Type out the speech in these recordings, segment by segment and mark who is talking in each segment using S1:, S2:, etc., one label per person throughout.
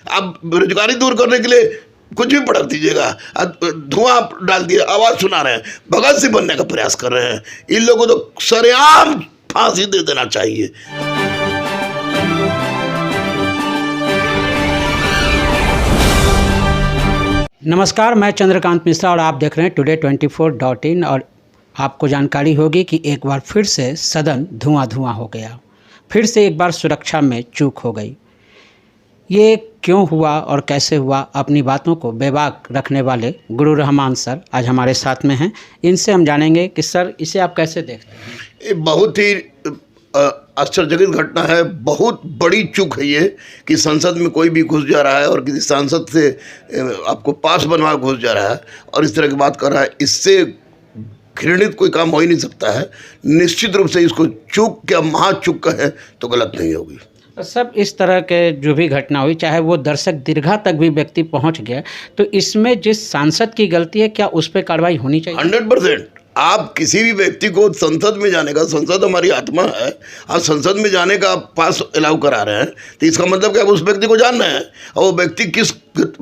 S1: आप बेरोजगारी दूर करने के लिए कुछ भी पटक दीजिएगा, धुआं डाल दिया, आवाज सुना रहे हैं, भगत सिंह बनने का प्रयास कर रहे हैं। इन लोगों को तो सरेआम फांसी दे देना चाहिए।
S2: नमस्कार, मैं चंद्रकांत मिश्रा और आप देख रहे हैं today24.in। और आपको जानकारी होगी कि एक बार फिर से सदन धुआं हो गया, फिर से एक बार सुरक्षा में चूक हो गई। ये क्यों हुआ और कैसे हुआ, अपनी बातों को बेबाक रखने वाले गुरु रहमान सर आज हमारे साथ में हैं। इनसे हम जानेंगे कि सर इसे आप कैसे देखते हैं।
S1: ये बहुत ही आश्चर्यजनक घटना है, बहुत बड़ी चूक है ये कि संसद में कोई भी घुस जा रहा है और किसी सांसद से आपको पास बनवा घुस जा रहा है और इस तरह की बात कर रहा है। इससे घृणित कोई काम हो ही नहीं सकता है। निश्चित रूप से इसको चूक क्या महाचूक कहें तो गलत नहीं होगी।
S2: सब इस तरह के जो भी घटना हुई, चाहे वो दर्शक दीर्घा तक भी व्यक्ति पहुंच गया, तो इसमें जिस सांसद की गलती है क्या उस पर कार्रवाई होनी चाहिए?
S1: 100%। आप किसी भी व्यक्ति को संसद में जाने का, संसद हमारी आत्मा है, आप संसद में जाने का पास अलाउ करा रहे हैं तो इसका मतलब कि आप उस व्यक्ति को जानना है और वो व्यक्ति किस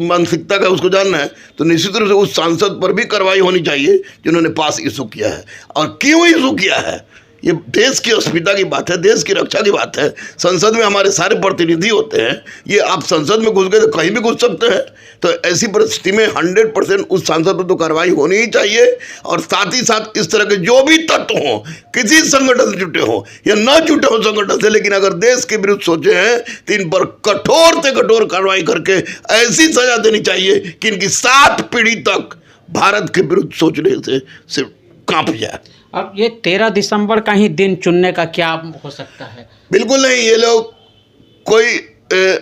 S1: मानसिकता का उसको जानना है, तो निश्चित रूप से उस सांसद पर भी कार्रवाई होनी चाहिए जिन्होंने पास इशू किया है। और क्यों इशू किया है, ये देश की अस्मिता की बात है, देश की रक्षा की बात है। संसद में हमारे सारे प्रतिनिधि होते हैं, ये आप संसद में घुस गए तो कहीं भी घुस सकते हैं। तो ऐसी परिस्थिति में 100% उस सांसद पर तो कार्रवाई होनी ही चाहिए। और साथ ही साथ इस तरह के जो भी तत्व हों, किसी संगठन से जुटे हों या न जुटे हों संगठन से, लेकिन अगर देश के विरुद्ध सोचे हैं तो इन पर कठोर से कठोर कार्रवाई करके ऐसी सजा देनी चाहिए कि इनकी 7 पीढ़ी तक भारत के विरुद्ध सोचने से कांप जाए।
S2: अब ये 13 दिसंबर का ही दिन चुनने का क्या हो सकता है?
S1: बिल्कुल नहीं। ये लोग कोई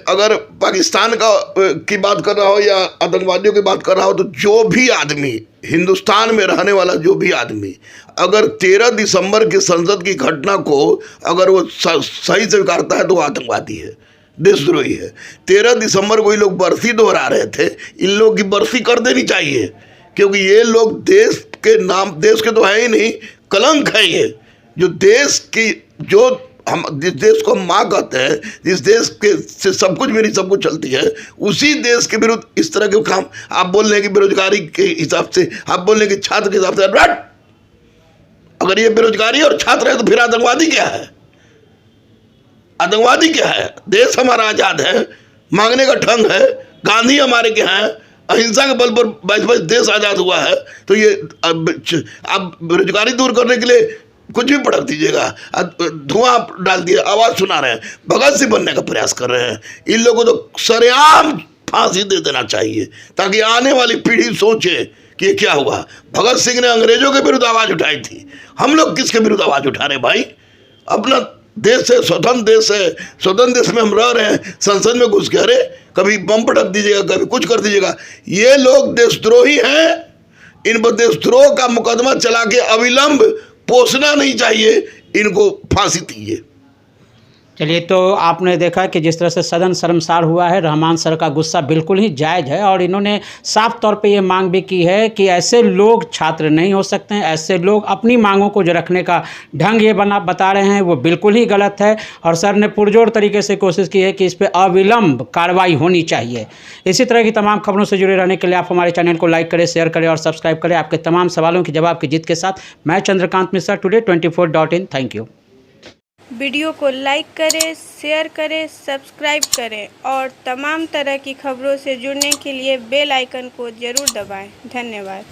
S1: अगर पाकिस्तान की बात कर रहा हो या आतंकवादियों की बात कर रहा हो, तो जो भी आदमी हिंदुस्तान में रहने वाला जो भी आदमी अगर 13 दिसंबर की संसद की घटना को अगर वो सही स्वीकारता है तो वो आतंकवादी है, देशद्रोही है। 13 दिसंबर को ये लोग बरसी दोहरा रहे थे, इन लोगों की बरसी कर देनी चाहिए, क्योंकि ये लोग देश के नाम, देश के तो है ही नहीं, कलंक है ये। जो देश की, जो हम जिस देश को हम माँ कहते हैं, जिस देश के से सब कुछ मेरी सब कुछ चलती है, उसी देश के विरुद्ध इस तरह के काम आप बोल रहे हैं कि बेरोजगारी के हिसाब से, आप बोल रहे हैं कि छात्र के हिसाब से, अगर ये बेरोजगारी और छात्र है तो फिर आतंकवादी क्या है? आतंकवादी क्या है? देश हमारा आज़ाद है, मांगने का ढंग है, गांधी हमारे के हैं, अहिंसा के बल पर 22 देश आज़ाद हुआ है। तो ये आप बेरोजगारी दूर करने के लिए कुछ भी पटक दीजिएगा, धुआं डाल दिया, आवाज़ सुना रहे हैं, भगत सिंह बनने का प्रयास कर रहे हैं। इन लोगों को तो सरेआम फांसी दे देना चाहिए ताकि आने वाली पीढ़ी सोचे कि ये क्या हुआ। भगत सिंह ने अंग्रेजों के विरुद्ध आवाज़ उठाई थी, हम लोग किसके विरुद्ध आवाज़ उठा रहे हैं भाई? अपना देश है, स्वतंत्र देश है, स्वतंत्र देश में हम रह रहे हैं, संसद में घुस के अरे कभी बम पटक दीजिएगा, कभी कुछ कर दीजिएगा। ये लोग देशद्रोही हैं, इन पर देशद्रोह का मुकदमा चला के अविलंब पोसना नहीं चाहिए, इनको फांसी दीजिए।
S2: चलिए, तो आपने देखा कि जिस तरह से सदन शर्मसार हुआ है, रहमान सर का गुस्सा बिल्कुल ही जायज़ है और इन्होंने साफ तौर पे ये मांग भी की है कि ऐसे लोग छात्र नहीं हो सकते हैं, ऐसे लोग अपनी मांगों को जो रखने का ढंग ये बता रहे हैं वो बिल्कुल ही गलत है। और सर ने पुरजोर तरीके से कोशिश की है कि इस पर अविलंब कार्रवाई होनी चाहिए। इसी तरह की तमाम खबरों से जुड़े रहने के लिए आप हमारे चैनल को लाइक करें, शेयर करें और सब्सक्राइब करें। आपके तमाम सवालों के जवाब की जीत के साथ मैं Chandrakant Mishra, today24.in। Thank you.
S3: Video को लाइक करें, शेयर करें, सब्सक्राइब करें और तमाम तरह की खबरों से जुड़ने के लिए बेल आइकन को ज़रूर दबाएं। धन्यवाद।